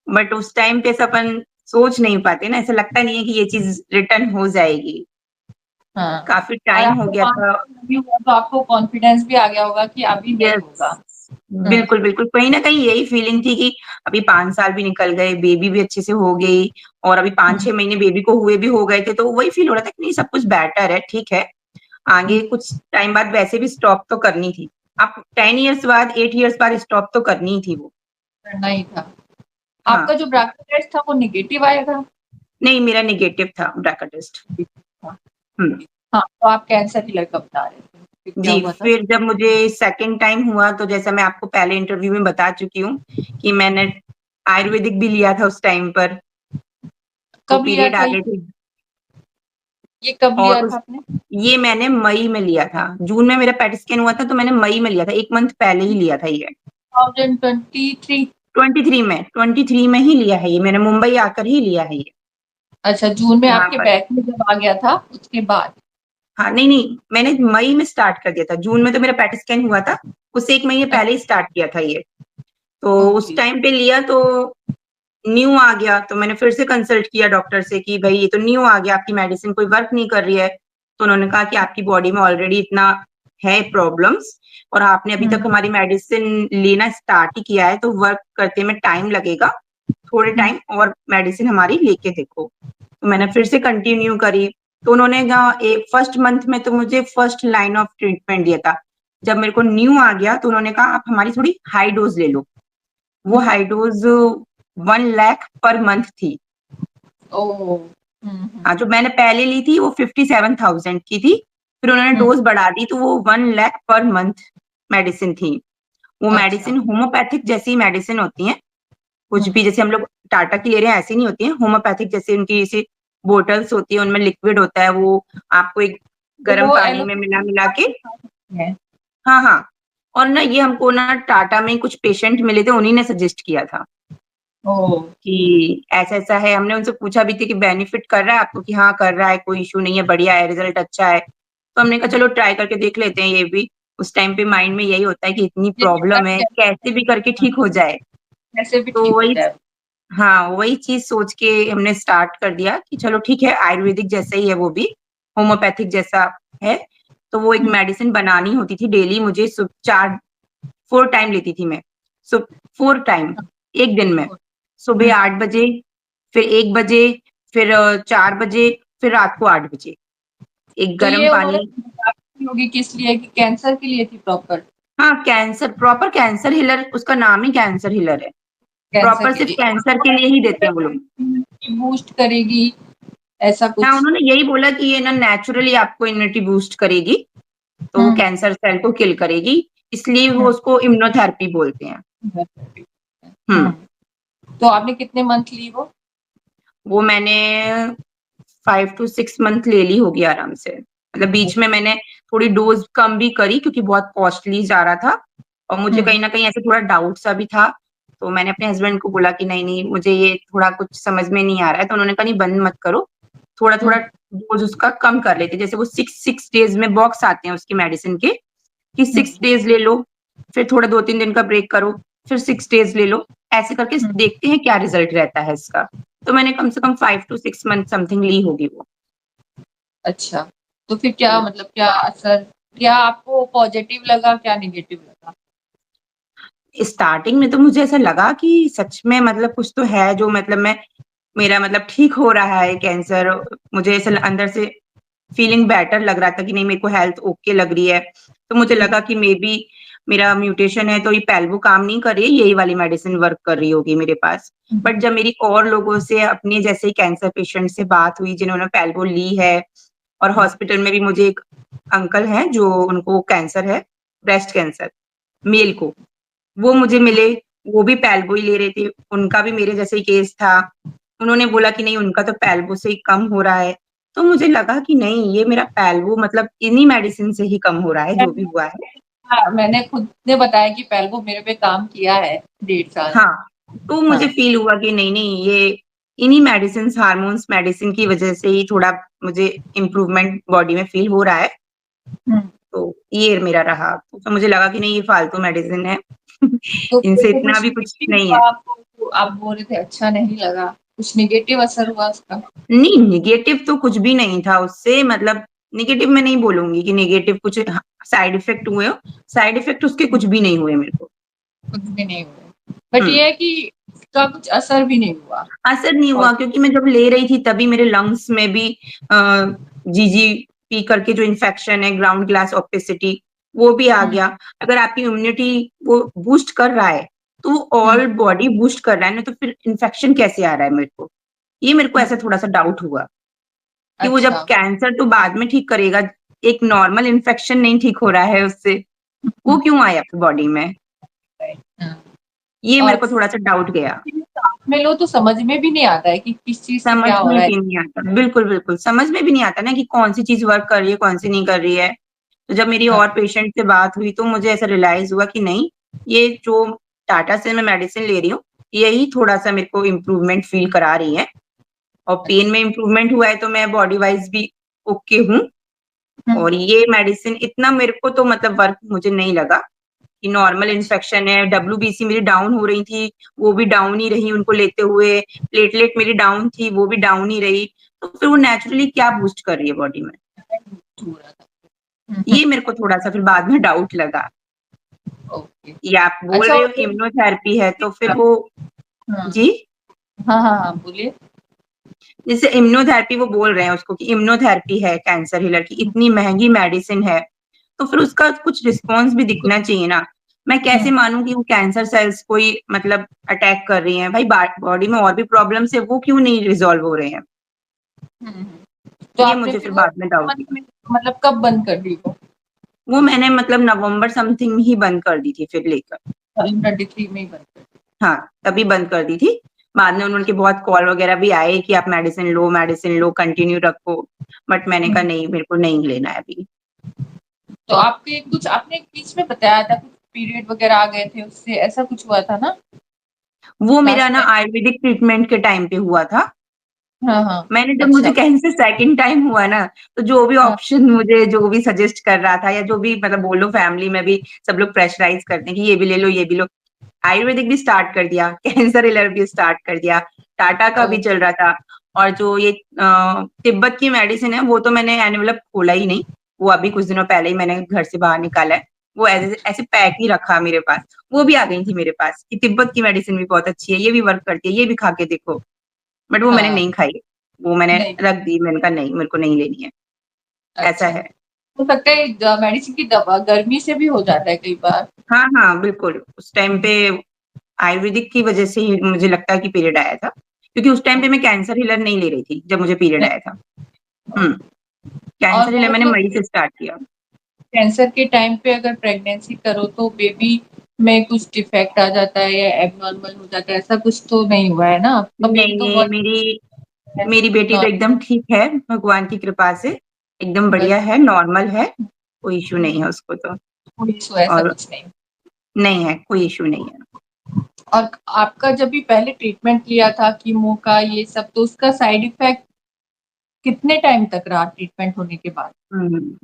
बट उस टाइम पे ऐसा अपन सोच नहीं पाते ना, ऐसा लगता नहीं है कि ये चीज़ रिटर्न हो जाएगी। हाँ, काफ़ी और टाइम हो आपको गया 5 था। साल नहीं हुआ तो आपको कॉन्फिडेंस भी आ गया होगा कि अभी नहीं होगा। यस, हुँ, बिल्कुल, बिल्कुल। कहीं न कहीं यही फीलिंग थी कि अभी 5 साल भी निकल गए, बेबी भी अच्छे से हो गई और अभी हुँ, 5-6 महीने बेबी को हुए भी हो गए थे, तो वही फील हो रहा था कि नहीं, सब कुछ बेटर है, ठीक है। हुँ, आगे कुछ टाइम बाद वैसे भी स्टॉप तो करनी थी। अब 10 इयर्स बाद, 8 इयर्स बाद स्टॉप तो करनी ही थी वो। करना ही था। हाँ, आपका जो ब्रैके टेस्ट था वो नेगेटिव आया था? नहीं मेरा नेगेटिव था ब्रैका टेस्ट। हाँ, हुँ। हाँ, तो आप कैंसर की लड़का बता रहे थे, फिर क्या जी, हुआ था? फिर जब मुझे सेकंड टाइम हुआ, तो जैसा मैं आपको पहले इंटरव्यू में बता चुकी हूँ कि मैंने आयुर्वेदिक भी लिया था उस टाइम पर, तो कब लिया पीरियड था आ ये? गए थे ये कब और लिया था उस आपने? ये मैंने मई में लिया था। जून में मेरा पेट स्कैन हुआ था, तो मैंने मई में लिया था, 1 मंथ पहले ही लिया था ये। 2023। 23 में ही लिया है ये, मैंने मुंबई आकर ही लिया है ये, अच्छा, जून में वहाँ आपके पर। बैक में जब आ गया था, उसके बाद। हाँ, नहीं, नहीं, मैंने मई में स्टार्ट कर दिया था, जून में तो मेरा पेट स्कैन हुआ था, उससे 1 महीने पहले ही अच्छा, स्टार्ट किया था ये। तो उस ओके। टाइम पे लिया तो न्यू आ गया, तो मैंने फिर से कंसल्ट किया डॉक्टर से कि भई ये तो न्यू आ गया, आपकी मेडिसिन कोई वर्क नहीं कर रही है। तो उन्होंने कहा कि आपकी बॉडी में ऑलरेडी इतना है प्रॉब्लम्स और आपने अभी तक हुँ, हमारी मेडिसिन लेना स्टार्ट ही किया है, तो वर्क करते में टाइम लगेगा, थोड़े हुँ, टाइम और मेडिसिन हमारी लेके देखो। तो मैंने फिर से कंटिन्यू करी, तो उन्होंने कहा फर्स्ट मंथ में तो मुझे फर्स्ट लाइन ऑफ ट्रीटमेंट दिया था। जब मेरे को न्यू आ गया तो उन्होंने कहा आप हमारी थोड़ी हाई डोज़ ले लो। वो हुँ, high dose 1 lakh per month थी। ओह! हुँ, हुँ, जो मैंने पहले ली थी वो 57,000 की थी, फिर उन्होंने हुँ, डोज़ बढ़ा दी तो वो 1 लाख पर मंथ मेडिसिन थी। वो अच्छा। मेडिसिन होम्योपैथिक जैसी मेडिसिन होती हैं, कुछ हुँ, भी जैसे हम लोग टाटा की ले रहे हैं ऐसी नहीं होती हैं, होम्योपैथिक जैसे उनकी ऐसी बॉटल्स होती है, उनमें लिक्विड होता है, वो आपको एक तो गरम वो पानी में एलोपैथी मिला-मिला आप के। खा सकते हैं। हाँ, हाँ। और ना ये हमको ना टाटा में कुछ पेशेंट मिले थे, उन्हीं ने सजेस्ट किया था। ओह! कि ऐसा-ऐसा है, हमने उनसे पूछा भी थी कि बेनिफिट कर रहा है आपको? कि हाँ, कर रहा है, कोई इश्यू नहीं है, बढ़िया है, रिज़ल्ट अच्छा है। तो हमने कहा हुँ, चलो ट्राई करके देख लेते हैं ये भी। उस टाइम पे माइंड में यही होता है कि इतनी यही होता प्रॉब्लम है है, कि कैसे भी करके हाँ, ठीक हो जाए। कैसे भी तो ठीक हो वही जाए। हाँ, वही चीज़ सोच के हमने स्टार्ट कर दिया कि चलो ठीक है, आयुर्वेदिक जैसा ही है वो भी, होम्योपैथिक जैसा है। तो वो एक मेडिसिन बनानी होती थी डेली मुझे 4 टाइम लेती थी मैं। 4 टाइम एक दिन में। सुबह 8 बजे, फिर 1 बजे, फिर 4 बजे, फिर रात को 8 बजे। एक तो गर्म ये उन्होंने पानी। बताई होगी किस लिए, कि कैंसर के लिए थी प्रॉपर? हाँ, कैंसर प्रॉपर कैंसर हिलर, उसका नाम ही कैंसर हिलर है। कैंसर प्रॉपर के सिर्फ लिए कैंसर के लिए ही देते हैं वो लोग। बूस्ट करेगी, ऐसा हाँ, कुछ? उन्होंने यही बोला कि ये ना नेचुरली आपको इम्यूनिटी बूस्ट करेगी, तो वो हम्म कैंसर सेल को किल करेगी, इसलिए वो हम्म उसको इम्यूनोथेरेपी बोलते हैं। हुँ, तो आपने कितने मंथ ली वो? वो मैंने 5 टू 6 मंथ ले ली होगी आराम से। मतलब बीच में मैंने थोड़ी डोज़ कम भी करी क्योंकि बहुत कॉस्टली जा रहा था और मुझे हम्म कहीं न कहीं ऐसे थोड़ा डाउट सा भी था। तो मैंने अपने हस्बैंड को बोला कि नहीं-नहीं मुझे ये थोड़ा कुछ समझ में नहीं आ रहा है, तो उन्होंने कहा नहीं बंद मत करो, थोड़ा-थोड़ा हम्म डोज़ उसका कम कर लेते हैं। जैसे वो 6 डेज़ में बॉक्स आते हैं उसकी मेडिसिन के, कि 6 हम्म डेज़ ले लो, फिर थोड़ा 2-3 दिन का ब्रेक करो, फिर 6 डेज़ ले लो, ऐसे करके हम्म। देखते हैं क्या रिज़ल्ट रहता है इसका। तो मैंने कम से कम 5 टू 6 मंथ समथिंग ली होगी वो। अच्छा, तो फिर क्या हुँ। मतलब, क्या असर, क्या आपको पॉजिटिव लगा, क्या नेगेटिव लगा? स्टार्टिंग में तो मुझे ऐसा लगा कि सच में मतलब कुछ तो है जो मतलब मेरा मतलब ठीक हो रहा है कैंसर। मुझे ऐसा अंदर से फीलिंग बेटर लग रहा था कि नहीं मेरे को हेल्थ ओके लग रही है। तो मुझे हम्म लगा कि मेबी मेरा म्यूटेशन है तो ये पेल्वो काम नहीं कर रही है, यही वाली मेडिसिन वर्क कर रही होगी मेरे पास। हम्म बट जब मेरी और लोगों से अपने जैसे ही कैंसर पेशेंट से बात हुई जिन्होंने पेल्वो ली है और हॉस्पिटल में भी मुझे एक अंकल हैं जो उनको कैंसर है, ब्रेस्ट कैंसर, मेल को। वो मुझे मिले, वो भी पेल्वो ही ले रहे थे, उनका भी मेरे जैसे ही केस था। उन्होंने बोला कि नहीं उनका तो पेल्वो से ही कम हो रहा है। तो मुझे लगा कि नहीं ये मेरा पेल्वो मतलब इन्हीं मेडिसिन से ही कम हो रहा है, जो भी हुआ है। हाँ, मैंने खुद ने बताया कि पेल्वो मेरे पे काम किया है 1.5 साल। हाँ, तो मुझे हाँ। फ़ील हुआ कि नहीं-नहीं ये इन्हीं मेडिसिन्स हार्मोन्स मेडिसिन की वज़ह से ही थोड़ा मुझे इम्प्रूवमेंट बॉडी में फ़ील हो रहा है। हुँ। तो ये मेरा रहा। तो मुझे लगा कि नहीं ये फालतू मेडिसिन है। तो इनसे जैसे इतना कुछ भी कुछ नेगेटिव नहीं है। हुआ आपको, तो आप बोल रहे थे अच्छा नहीं लगा, कुछ नेगेटिव असर हुआ उसका? नहीं, नेगेटिव तो कुछ भी नहीं था उससे मतलब नेगेटिव मैं नहीं बोलूँगी कि नेगेटिव कुछ साइड इफ़ेक्ट हुए हो, साइड इफ़ेक्ट उसके कुछ भी नहीं हुए मेरे को। कुछ भी नहीं हुआ। बट हुँ, ये है कि इसका कुछ असर भी नहीं हुआ। असर नहीं और हुआ क्योंकि मैं जब ले रही थी तभी मेरे लंग्स में भी अ, जीजीपी करके जो इन्फेक्शन है ग्राउंड ग्लास ओपेसिटी वो भी आ हुँ, गया। अगर आपकी इम्यूनिटी वो बूस्ट कर रहा है, तो वो हुँ, ऑल बॉडी बूस्ट कर रहा है ना तो फिर इन्फेक्शन कैसे आ रहा है मेरे को? ये मेरे को हुँ। ऐसा थोड़ा-सा डाउट हुआ। कि वो जब अच्छा। कैंसर तो बाद में ठीक करेगा, एक नॉर्मल इन्फेक्शन नहीं ठीक हो रहा है उससे, वो हुँ, क्यों आया फिर बॉडी में? राइट। हाँ। ये मेरे और को थोड़ा-सा डाउट गया। साथ में लो तो समझ में भी नहीं आता है कि किस चीज़ से समझ क्या हो में रहा है। भी नहीं आता। बिल्कुल, बिल्कुल, समझ में भी नहीं आता ना कि कौन-सी चीज़ वर्क कर रही है, कौन-सी नहीं कर रही है। तो जब मेरी हाँ, और पेशेंट से बात हुई तो मुझे ऐसा रियलाइज़ हुआ कि नहीं, ये जो टाटा से मैं मेडिसिन ले रही हूँ, यही थोड़ा-सा मेरे को इम्प्रूवमेंट फ़ील करा रही है और पेन में अच्छा। इम्प्रूवमेंट हुआ है तो मैं बॉडी वाइज़ भी ओके हूँ। हुँ, और ये मेडिसिन इतना मेरे को तो मतलब वर्क मुझे नहीं लगा कि नॉर्मल अच्छा। इन्फेक्शन है, डब्ल्यूबीसी मेरी डाउन हो रही थी, वो भी डाउन ही रही उनको लेते हुए, प्लेटलेट मेरी डाउन थी, वो भी डाउन ही रही, तो फिर वो नेचुरली क्या बूस्ट कर रही है बॉडी में? हो रहा था। हुँ, हुँ, ये मेरे को थोड़ा-सा फिर बाद में डाउट लगा ओके। कि आप बोल अच्छा, रहे और हो इम्यूनोथेरेपी है तो फिर वो हाँ। जी? हाँ, हाँ, हाँ, बोलिए। जैसे इम्यूनोथेरेपी वो बोल रहे हैं उसको कि इम्यूनोथेरेपी है कैंसर हिलर की, हुँ, इतनी महँगी मेडिसिन है, तो फिर उसका कुछ रिस्पॉन्स भी दिखना चाहिए ना। मैं कैसे हुँ, मानूँ कि वो कैंसर सेल्स को ही मतलब अटैक कर रही हैं, भाई बॉडी में और भी प्रॉब्लम्स है, वो क्यों नहीं रिज़ॉल्व हो रहे हैं? हुँ, हुँ। तो ये आपने मुझे फिर फिर वो बाद में डाउट हुआ। मतलब कब बंद कर दी वो? वो मैंने मतलब नवंबर समथिंग ही बंद कर दी थी फिर लेकर। 2023 में ही बंद कर दी। हाँ, तभी बंद कर दी थी। बाद में उनके बहुत कॉल वगैरह भी आए कि आप मेडिसिन लो, कंटिन्यू रखो, बट मैंने कहा हुँ। नहीं, मेरे को नहीं लेना है अभी। तो आपके कुछ आपने बीच में बताया था कुछ पीरियड वगैरह आ गए थे उससे, ऐसा कुछ हुआ था ना वो मेरा लास्ट ना टाइम? आयुर्वेदिक ट्रीटमेंट के टाइम पे हुआ था। हाँ, हाँ। मैंने जब मुझे अच्छा। कैंसर सेकंड टाइम हुआ ना, तो जो भी हाँ, ऑप्शन मुझे जो भी सजेस्ट कर रहा था या जो भी मतलब बोलो फैमिली में भी सब लोग प्रेशराइज़ करते हैं कि ये भी ले लो, ये भी लो। आयुर्वेदिक भी स्टार्ट कर दिया, कैंसर हिलर भी स्टार्ट कर दिया, टाटा का भी ओह! चल रहा था और जो ये तिब्बत की मेडिसिन है वो तो मैंने एनवेलप खोला ही नहीं। वो अभी कुछ दिनों पहले ही मैंने घर से बाहर निकाला है। वो ऐसे ऐसे पैक ही रखा मेरे पास, वो भी आ गई थी मेरे पास कि तिब्बत की मेडिसिन भी बहुत अच्छी है, ये भी वर्क करती है, ये भी खा के देखो। बट वो मैंने हाँ, नहीं खाई, वो मैंने नहीं, रख दी, मैंने कहा नहीं, मेरे को नहीं लेनी है, ऐसा अच्छा। है। हो सकता है मेडिसिन की दवा गर्मी से भी हो जाता है कई बार। हाँ, हाँ, बिल्कुल, उस टाइम पे आयुर्वेदिक की वजह से ही मुझे लगता है कि पीरियड आया था, क्योंकि उस टाइम पे मैं कैंसर हिलर नहीं ले रही थी, जब मुझे पीरियड आया था। हुँ, और कैंसर हिलर बहुत मैंने लोग मई से स्टार्ट किया। कैंसर के टाइम पे अगर प्रेगनेंसी करो तो बेबी में कुछ डिफेक्ट आ जाता है या एबनॉर्मल हो जाता है, ऐसा कुछ तो नहीं हुआ है ना? आपका बेबी नहीं, तो नहीं, बहुत मेरी बेटी तो नॉर्मल एकदम ठीक है, भगवान की कृपा से, एकदम बढ़िया है, नॉर्मल है, कोई इश्यू नहीं है उसको तो। कोई इशू ऐसा और कुछ नहीं। नहीं है, कोई इश्यू नहीं है। और आपका जब भी पहले ट्रीटमेंट लिया था कीमो का ये सब, तो उसका साइड इफेक्ट कितने टाइम तक रहा ट्रीटमेंट होने के बाद? हुँ,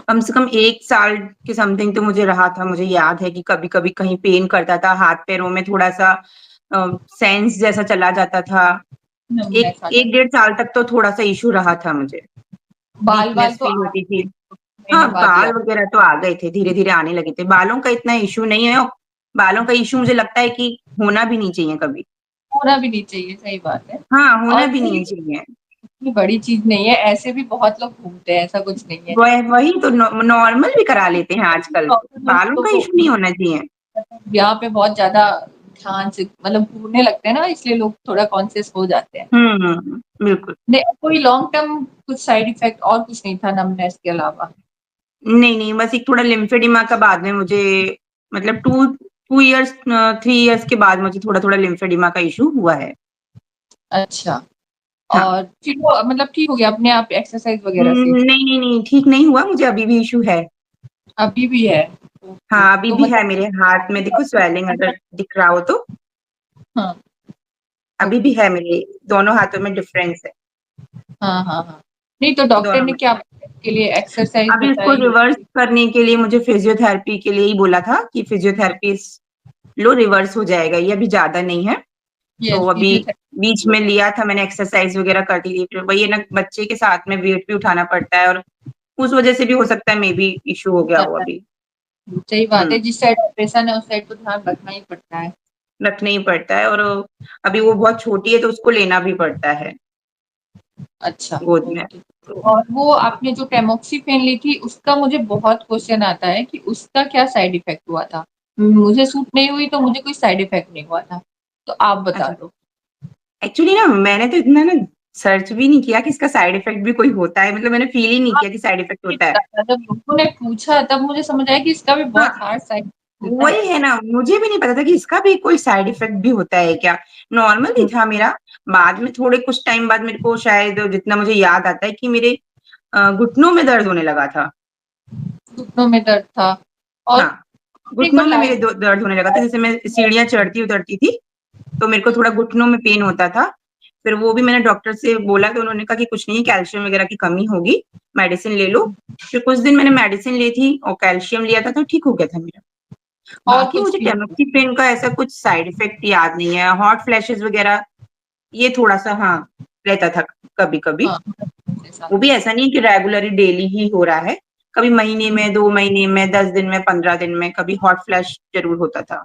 कम से कम 1 साल के समथिंग तो मुझे रहा था, मुझे याद है कि कभी-कभी कहीं पेन करता था, हाथ-पैरों में थोड़ा-सा सेंस जैसा चला जाता था। एक नमनेस आ 1 जाती डेढ़ साल तक तो थोड़ा-सा इश्यू रहा था मुझे, है। बाल बाल वीकनेस तो फील आ होती थी। महीने हाँ, बाद ही बाल आता वगैरह तो आ गए थे, धीरे-धीरे आने लगे थे। बालों का इतना इश्यू नहीं है, और बालों का इश्यू मुझे लगता है कि होना भी नहीं चाहिए कभी। होना भी नहीं चाहिए, सही बात है। हाँ, होना और भी कोई नहीं चाहिए। इतनी बड़ी चीज नहीं है, ऐसे भी बहुत लोग घूमते हैं, ऐसा कुछ नहीं है। वही तो नॉर्मल भी करा लेते हैं आजकल तो, डॉक्टर बालों का तो इश्यू नहीं होना चाहिए। यहाँ पे बहुत ज्यादा ध्यान से मतलब घूरने लगते हैं ना, इसलिए लोग थोड़ा कॉन्शियस हो जाते हैं। हुँ, हुँ, हुँ, बिल्कुल। नहीं, कोई लॉन्ग टर्म कुछ साइड इफेक्ट और कुछ नहीं था नमनेस के अलावा? नहीं, नहीं, बस एक थोड़ा लिम्फेडिमा का बाद में मुझे मतलब 2 इयर्स 3 इयर्स के बाद मुझे थोड़ा-थोड़ा लिम्फेडिमा का इश्यू हुआ है। अच्छा। हाँ। और फिर वो मतलब ठीक हो गया अपने आप एक्सरसाइज वगैरह से? नहीं, नहीं, नहीं, ठीक नहीं हुआ, मुझे अभी भी इश्यू है। अभी भी है? ओके, हाँ, अभी तो भी है, मतलब मेरे हाथ में देखो स्वेलिंग अगर दिख रहा हो तो, हाँ, अभी भी ओके। है मेरे दोनों हाथों में डिफरेंस है, हाँ, हाँ, हाँ। नहीं तो डॉक्टर दोनों ने में। क्या बताया इसके लिए? एक्सरसाइज अभी उसको बताई? रिवर्स करने के लिए मुझे फिजियोथेरेपी के लिए ही बोला था कि फिजियोथेरेपी लो रिवर्स हो जाएगा, ये अभी ज़्यादा नहीं है। तो यस, अभी बीच फिजियोथेरेपी में होता लिया था मैंने, एक्सरसाइज़ वगैरह करती थी, फिर वही है ना, बच्चे के साथ में वेट भी उठाना पड़ता है, और उस वजह से भी हो सकता है मेबी इश्यू हो गया हो है। अभी। सही बात है, हुँ, जिस साइड ऑपरेशन है उस साइड तो ध्यान रखना ही पड़ता है। रखना ही पड़ता है, और अभी वो बहुत छोटी है तो उसको लेना भी पड़ता है अच्छा, गोद में। ओके। तो और वो आपने जो टैमोक्सिफ़ेन ली थी उसका मुझे बहुत क्वेश्चन आता है कि उसका क्या साइड इफ़ेक्ट हुआ था? मुझे सूट नहीं हुई तो मुझे कोई साइड इफ़ेक्ट नहीं हुआ था। तो आप बता अच्छा, दो। एक्चुअली ना मैंने तो इतना ना सर्च भी नहीं किया कि इसका साइड इफ़ेक्ट भी कोई होता है, मतलब मैंने फ़ील ही नहीं हाँ, किया कि साइड इफ़ेक्ट नहीं होता है। पता था, जब लोगों ने पूछा तब मुझे समझ आया कि इसका भी हाँ, बहुत हार्ड साइड इफ़ेक्ट होता वही है। है ना, मुझे भी नहीं पता था कि इसका भी कोई साइड इफ़ेक्ट भी होता है क्या? नॉर्मल ही हुँ, था मेरा, बाद में थोड़े कुछ टाइम बाद मेरे को शायद जितना मुझे याद आता है कि मेरे घुटनों में दर्द होने लगा था। घुटनों में दर्द था और हाँ, आपने एक घुटनों बार में मेरे लाइट दो दर्द होने लगा था, जैसे मैं सीढ़ियाँ चढ़ती-उतरती थी, तो मेरे को थोड़ा घुटनों में पेन होता था। फिर वो भी मैंने डॉक्टर से बोला तो उन्होंने कहा कि कुछ नहीं है, कैल्शियम वगैरह की कमी होगी, मेडिसिन ले लो। फिर कुछ दिन मैंने मेडिसिन ली थी और कैल्शियम लिया था तो ठीक हो गया था मेरा। और बाकी कुछ मुझे भी नहीं हुआ? टैमोक्सिफ़ेन का ऐसा कुछ साइड इफ़ेक्ट याद नहीं है। हॉट फ्लैशेज़ वगैरह ये थोड़ा-सा हाँ, रहता था कभी-कभी। हाँ, ऐसा। वो भी ऐसा नहीं है कि रेगुलरली डेली ही हो रहा है। कभी महीने हुँ, में, 2 महीने में, 10 दिन में, 15 दिन में कभी हॉट फ्लैश ज़रूर होता था।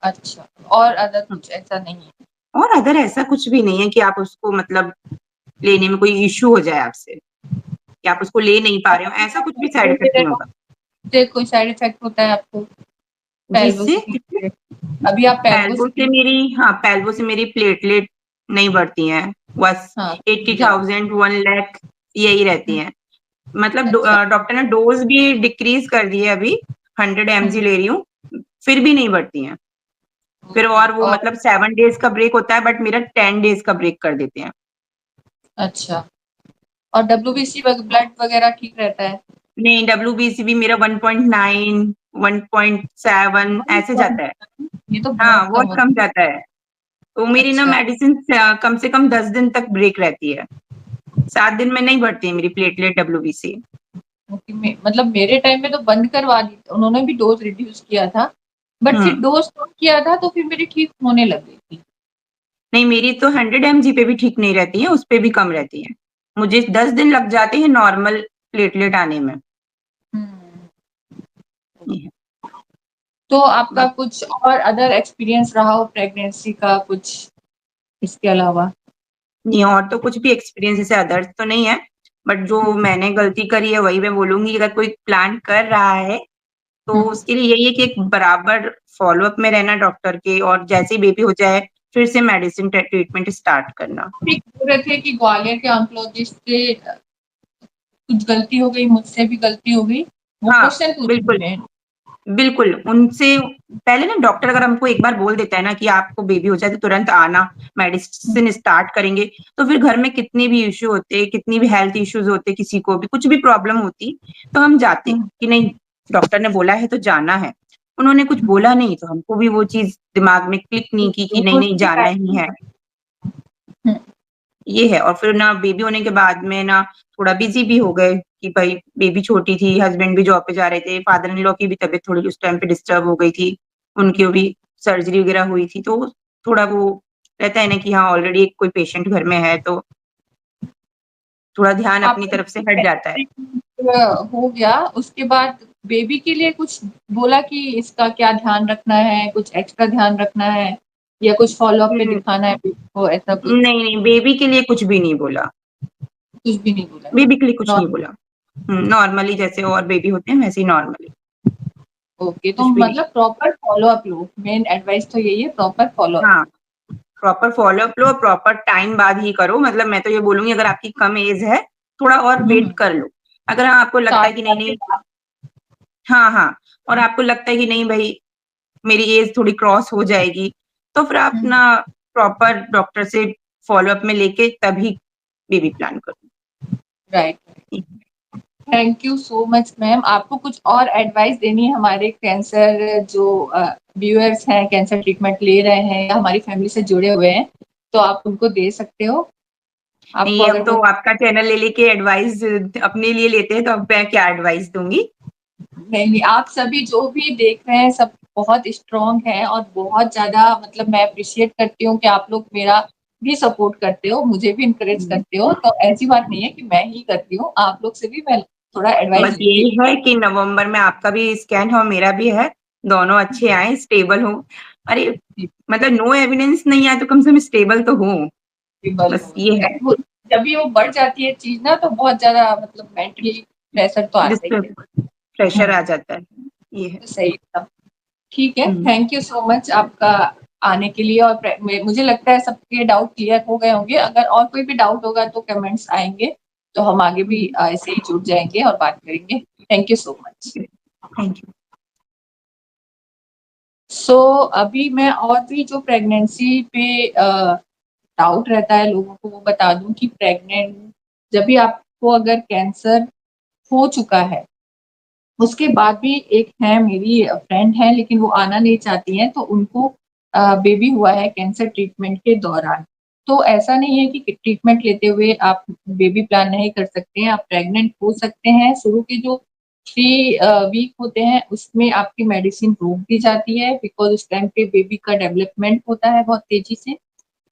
अच्छा, और अदर हुँ, कुछ ऐसा नहीं है? और अदर ऐसा कुछ भी नहीं है कि आप उसको मतलब लेने में कोई इश्यू हो जाए आपसे, कि आप उसको ले नहीं पा रहे हो, ऐसा कुछ भी साइड इफ़ेक्ट नहीं होगा। से कोई साइड इफ़ेक्ट होता है आपको? जिससे पेल्विस किससे? अभी आप पेल्वो से पेल्विस मेरी हाँ, पेल्वो से मेरी प्लेटलेट नहीं बढ़ती हैं, बस हाँ, जा 80,000 1 लाख यही रहती हुँ, हैं। मतलब अच्छा, डॉक्टर ने डोज़ भी डिक्रीज़ कर दी है अभी, 100 एमजी हुँ, ले रही हूँ, फिर भी नहीं बढ़ती हैं। फिर ओके और वो और मतलब 7 डेज़ का ब्रेक होता है, बट मेरा 10 डेज़ का ब्रेक कर देते हैं। अच्छा और डब्ल्यूबीसी ब्लड वगैरह ठीक रहता है? नहीं, डब्ल्यूबीसी भी मेरा 1.9 1.7 ऐसे जाता है। ये तो हाँ, बहुत कम बहुत होता कम जाता है। तो मेरी ना अच्छा, मेडिसिन कम से कम 10 दिन तक ब्रेक रहती है। 7 दिन में नहीं बढ़ती है मेरी प्लेटलेट डब्ल्यूबीसी। ओके मतलब मेरे टाइम में तो बंद करवा दी, उन्होंने भी डोज़ रिड्यूस किया था, बट हुँ। फिर डोज़ कम किया था तो फिर मेरी ठीक होने लग गई थी। नहीं, मेरी तो 100 एमजी पे भी ठीक नहीं रहती है, उस पे भी कम रहती है। मुझे 10 दिन लग जाते हैं नॉर्मल प्लेटलेट आने में। हुँ। ये है। तो आपका बाक कुछ और अदर एक्सपीरियंस रहा हो प्रेगनेंसी का कुछ इसके अलावा? नहीं, और तो कुछ भी एक्सपीरियंस ऐसे अदर्स तो नहीं है, बट जो हुँ, मैंने गलती करी है वही मैं बोलूँगी। अगर कोई प्लान कर रहा है, तो हुँ। उसके लिए यही है कि एक बराबर फ़ॉलो-अप में रहना डॉक्टर के, और जैसे ही बेबी हो जाए, फिर से मेडिसिन ट्रीटमेंट स्टार्ट करना। आप भी बोल रहे थे कि ग्वालियर के ऑन्कोलॉजिस्ट से कुछ गलती हो गई, मुझसे भी गलती हो गई, वो हाँ, क्वेश्चन पूछे बिल्कुल। थे। बिल्कुल, उनसे पहले ना डॉक्टर अगर हमको एक बार बोल देता है ना कि आपको बेबी हो जाए तो तुरंत आना, हुँ, मेडिसिन स्टार्ट करेंगे, तो फिर घर में कितने भी इश्यू होते, कितनी भी हेल्थ इश्यूज़ होते, किसी को भी कुछ भी प्रॉब्लम होती, तो हम जाते हुँ, कि नहीं, डॉक्टर ने बोला है तो जाना है। उन्होंने कुछ हुँ। बोला नहीं, तो हमको भी वो चीज़ दिमाग में क्लिक नहीं की कि नहीं, वो नहीं जाना ही है। हुँ, ये है, और फिर ना बेबी होने के बाद में ना थोड़ा बिज़ी भी हो गए कि भाई बेबी छोटी थी, हस्बैंड भी जॉब पे जा रहे थे, फादर इन लॉ की भी तबीयत थोड़ी उस टाइम पे डिस्टर्ब हो गई थी। उनकी भी सर्जरी वगैरह हुई थी, तो थोड़ा वो रहता है ना कि हाँ, ऑलरेडी एक कोई पेशेंट घर में है, तो थोड़ा ध्यान अपनी आपका तरफ से हट जाता है। हो गया, उसके बाद बेबी के लिए कुछ बोला कि इसका क्या ध्यान रखना है, कुछ एक्स्ट्रा ध्यान रखना है या कुछ फ़ॉलो-अप पे हुँ, दिखाना है बेबी को ऐसा कुछ? नहीं, नहीं, बेबी के लिए कुछ भी नहीं बोला। कुछ भी नहीं बोला। बेबी के लिए कुछ नहीं नॉर्मल बोला। नॉर्मली जैसे और बेबी होते हैं वैसे ही नॉर्मली, ओके, तो कुछ भी नहीं। मतलब प्रॉपर फ़ॉलो-अप लो, मेन एडवाइस तो यही है प्रॉपर फ़ॉलो-अप। हाँ। प्रॉपर फ़ॉलो-अप लो, प्रॉपर टाइम बाद ही करो। मतलब मैं तो ये बोलूँगी, अगर आपकी कम एज है, थोड़ा और हुँ, वेट हुँ। कर लो। अगर हाँ, आपको लगता 7 है कि नहीं, साल के नहीं, बाद हाँ, हाँ, और आपको लगता है कि नहीं भई, मेरी एज थोड़ी क्रॉस हो जाएगी, तो फिर आप हुँ, ना प्रॉपर डॉक्टर से फ़ॉलो-अप में लेके तभी बेबी प्लान करो। Right. Thank you so much ma'am. आपको कुछ और एडवाइस देनी है हमारे कैंसर जो व्यूअर्स हैं, कैंसर ट्रीटमेंट ले रहे हैं या हमारी फैमिली से जुड़े हुए हैं, तो आप उनको दे सकते हो? आपको नहीं, हम अगर तो कोई आपका चैनल ले लेके एडवाइस अपने लिए लेते हैं, तो अब मैं क्या एडवाइस दूँगी? नहीं, नहीं, आप सभी जो भी देख रहे हैं सब बहुत स्ट्रॉन्ग हैं और बहुत ज़्यादा मतलब मैं एप्रिशिएट करती हूँ कि आप लोग मेरा भी सपोर्ट करते हो, मुझे भी एनकरेज हुँ। करते हो, तो ऐसी बात नहीं है कि मैं ही करती हूँ, आप लोग से भी मैं थोड़ा एडवाइस बस लेती यही हूँ। है कि नवंबर में आपका भी स्कैन हो, मेरा भी है, दोनों अच्छे आएँ, स्टेबल हों। अरे! जी, मतलब नो एविडेंस नहीं आए तो कम से कम स्टेबल तो हों, विबल बस हो। ये है। जब भी वो बढ़ जाती है चीज़ ना तो बहुत ज़्यादा मतलब मेंटली प्रेशर तो आता ही है। डिस्टर्ब प्रेशर हुँ, आ जाता है, ये है। तो सही था। ठीक है, हुँ, थैंक यू सो मच आपका आने के लिए और मुझे लगता है सबके डाउट क्लियर हो गए होंगे। अगर और कोई भी डाउट होगा तो कमेंट्स आएँगे, तो हम आगे हुँ, भी ऐसे ही जुड़ जाएँगे और बात करेंगे। Thank you so much. Thank you. So अभी मैं और भी जो प्रेगनेंसी पे डाउट रहता है लोगों को वो बता दूँ कि प्रेग्नेंट जब भी आपको अगर कैंसर हो चुका है उसके बाद भी एक है मेरी फ्रेंड है लेकिन वो आना नहीं चाहती हैं, तो उनको बेबी हुआ है कैंसर ट्रीटमेंट के दौरान। तो ऐसा नहीं है कि ट्रीटमेंट लेते हुए आप बेबी प्लान नहीं कर सकते हैं, आप प्रेग्नेंट हो सकते हैं। शुरू के जो 3 वीक होते हैं उसमें आपकी मेडिसिन रोक दी जाती है बिकॉज़ उस टाइम पे बेबी का डेवलपमेंट होता है बहुत तेज़ी से।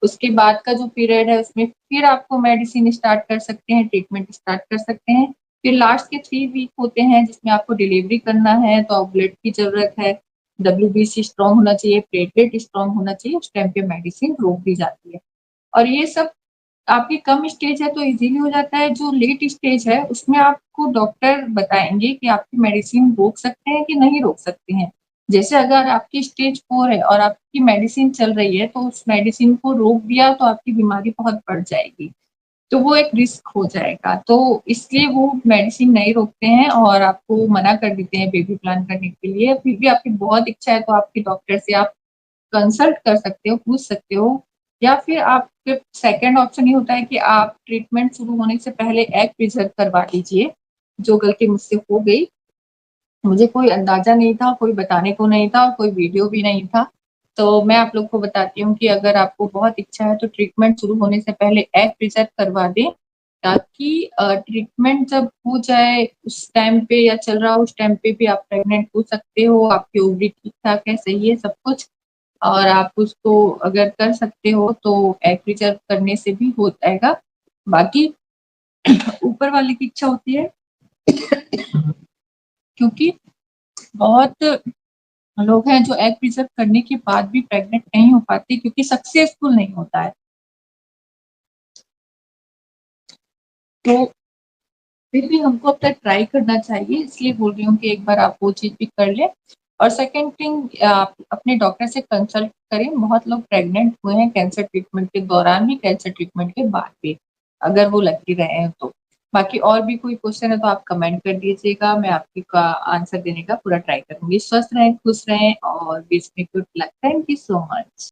उसके बाद का जो पीरियड है उसमें फिर आपको मेडिसिन स्टार्ट कर सकते हैं, ट्रीटमेंट स्टार्ट कर सकते हैं। फिर लास्ट के 3 वीक होते हैं जिसमें आपको डिलीवरी करना है तो ब्लड की ज़रूरत है, डब्ल्यूबीसी स्ट्रॉन्ग होना चाहिए, प्लेटलेट स्ट्रॉन्ग होना चाहिए, उस टाइम पे मेडिसिन रोक दी जाती है। और ये सब आपकी कम स्टेज है तो ईज़िली हो जाता है, जो लेट स्टेज है उसमें आपको डॉक्टर बताएँगे कि आपकी मेडिसिन रोक सकते हैं कि नहीं रोक सकते हैं। जैसे अगर आपकी स्टेज 4 है और आपकी मेडिसिन चल रही है, तो उस मेडिसिन को रोक दिया तो आपकी बीमारी बहुत बढ़ जाएगी। तो वो एक रिस्क हो जाएगा, तो इसलिए वो मेडिसिन नहीं रोकते हैं और आपको मना कर देते हैं बेबी प्लान करने के लिए। फिर भी आपकी बहुत इच्छा है तो आपके डॉक्टर से आप कंसल्ट कर सकते हो, पूछ सकते हो या फिर आपके सेकंड ऑप्शन ये होता है कि आप ट्रीटमेंट शुरू होने से पहले एग प्रिज़र्व करवा लीजिए, जो गलती मुझसे हो गई। मुझे कोई अंदाज़ा नहीं था, कोई बताने को नहीं था और कोई वीडियो भी नहीं था। तो मैं आप लोग को बताती हूँ कि अगर आपको बहुत इच्छा है तो ट्रीटमेंट शुरू होने से पहले एग प्रिज़र्व करवा दें, ताकि ट्रीटमेंट जब हो जाए उस टाइम पे या चल रहा हो उस टाइम पे भी आप प्रेग्नेंट हो सकते हो, आपकी ओवरी ठीक-ठाक है, सही है सब कुछ और आप उसको अगर कर सकते हो तो एग प्रिज़र्व करने से भी हो जाएगा। बाकी ऊपर वाले की इच्छा होती है क्योंकि बहुत लोग हैं जो एग प्रिजर्व करने के बाद भी प्रेग्नेंट नहीं हो पाते क्योंकि सक्सेसफुल नहीं होता है। तो फिर भी हमको अपना ट्राई करना चाहिए, इसलिए बोल रही हूँ कि एक बार आप वो चीज़ भी कर लें। और सेकंड थिंग, आप अपने डॉक्टर से कंसल्ट करें। बहुत लोग प्रेग्नेंट हुए हैं कैंसर ट्रीटमेंट के दौरान भी, कैंसर ट्रीटमेंट के बाद भी, अगर वो लकी रहे हैं तो। बाकी और भी कोई क्वेश्चन है तो आप कमेंट कर दीजिएगा, मैं आपकी का आंसर देने का पूरा ट्राई करूँगी। स्वस्थ रहें, खुश रहें और wish me good luck. Thank you so much.